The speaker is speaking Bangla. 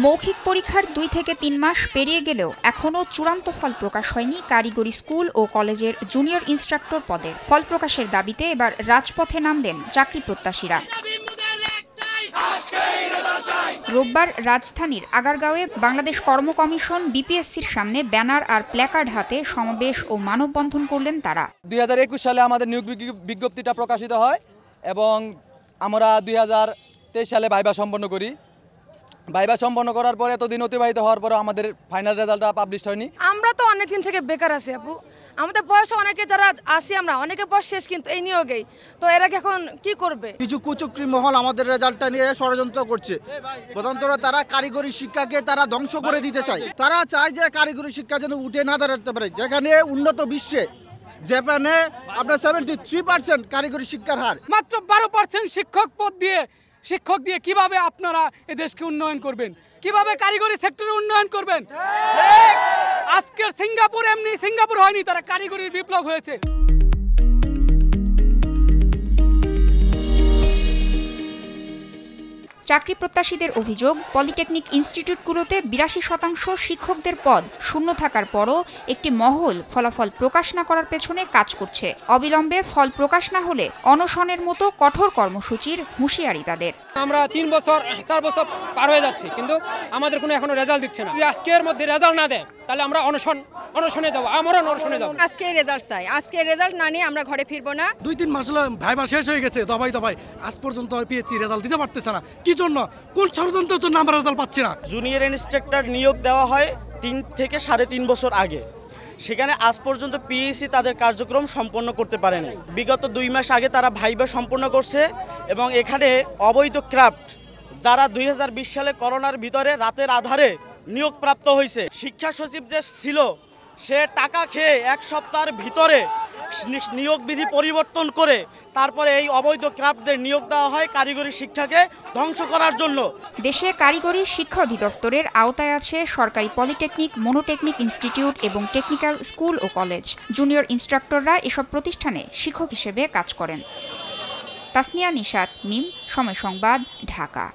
মৌখিক পরীক্ষার 2 থেকে 3 মাস পেরিয়ে গেলেও এখনও চূড়ান্ত ফল প্রকাশ হয়নি কারিগরি স্কুল ও কলেজের জুনিয়র ইন্সট্রাক্টর পদে। ফল প্রকাশের দাবিতে এবার রাজপথে নামলেন চাকরি প্রত্যাশীরা। রোববার রাজধানীর আগারগাঁওয়ে বাংলাদেশ কর্ম কমিশন বিপিএসসির সামনে ব্যানার আর প্ল্যাকার্ড হাতে সমাবেশ ও মানববন্ধন করলেন তারা। 2021 সালে আমাদের নিয়োগ বিজ্ঞপ্তিটা প্রকাশিত হয় এবং আমরা 2023 সালে ভাইবা সম্পন্ন করি। ভাইবা সম্পন্ন করার পরে এতদিন অতিবাহিত হওয়ার পরে আমাদের ফাইনাল রেজাল্টটা পাবলিশ হয়নি। আমরা তো অনেক দিন থেকে বেকার আছি আপু, আমাদের বয়স অনেকে যারা আসি আমরা অনেকে বয়স শেষ, কিন্তু এই নিয়োগেই তো এরা এখন কি করবে? কিছু কুচক্রী মহল আমাদের রেজাল্টটা নিয়ে ষড়যন্ত্র করছে। প্রধানত তারা কারিগরি শিক্ষাকে তারা ধ্বংস করে দিতে চায়। তারা চায় যে কারিগরি শিক্ষা যেন উঠে না দাঁড়াতে পারে, যেখানে উন্নত বিশ্বে জাপানে আপনার 73% কারিগরি শিক্ষার হার। মাত্র 12% শিক্ষক দিয়ে কিভাবে আপনারা এ দেশকে উন্নয়ন করবেন, কিভাবে কারিগরি সেক্টরে উন্নয়ন করবেন? আজকের সিঙ্গাপুর এমনি সিঙ্গাপুর হয়নি, তারা কারিগরির বিপ্লব হয়েছে। চাকরি প্রত্যাশীদের অভিযোগ, পলিটেকনিক ইনস্টিটিউটগুলোতে 82% শিক্ষকদের পদ শূন্য থাকার পরও একটি মহল ফলাফল প্রকাশ না করার পেছনে কাজ করছে। অবিলম্বে ফল প্রকাশ না হলে অনশনের মতো কঠোর কর্মসূচির হুঁশিয়ারি তাদের। আমরা 3 বছর 4 বছর পার হয়ে যাচ্ছে, কিন্তু আমাদের কোনো এখনো রেজাল্ট দিচ্ছে না। যদি আজকের মধ্যে রেজাল্ট না দেয় তাহলে আমরা অনশনে যাবো, আমরা অনশনে যাবো। আজকে রেজাল্ট চাই, আজকে রেজাল্ট না নিয়ে আমরা ঘরে ফিরবো না। 2-3 মাস হলো ভাইবা শেষ হয়ে গেছে, দবাই আজ পর্যন্ত পিএসসি রেজাল্ট দিতে পারতেছে না। কি জন্য, কোন ষড়যন্ত্রের জন্য আমরা রেজাল্ট পাচ্ছি না? জুনিয়র ইন্সট্রাক্টর নিয়োগ দেওয়া হয় 3 থেকে 3.5 বছর আগে, সেখানে আজ পর্যন্ত পিএসসি তাদের কার্যক্রম সম্পন্ন করতে পারে নাই। বিগত 2 মাস আগে তারা ভাইবা সম্পন্ন করছে এবং এখানে অবৈধ ক্রাফট যারা 2020 সালে করোনার ভিতরে রাতের আধারে নিয়োগপ্রাপ্ত হয়েছে, শিক্ষা সচিব যে ছিল সে টাকা খেয়ে 1 সপ্তাহের ভিতরে নিয়োগ বিধি পরিবর্তন করে তারপরে এই অবৈধ ক্রাফটদের নিয়োগ দেওয়া হয় কারিগরি শিক্ষাকে ধ্বংস করার জন্য। দেশে কারিগরি শিক্ষা অধিদপ্তরের আওতায় আছে সরকারি পলিটেকনিক, মনোটেকনিক ইনস্টিটিউট এবং টেকনিক্যাল স্কুল ও কলেজ। জুনিয়র ইন্সট্রাক্টররা এসব প্রতিষ্ঠানে শিক্ষক হিসেবে কাজ করেন। তাসনিয়া নিশাত, মিম, সময় সংবাদ, ঢাকা।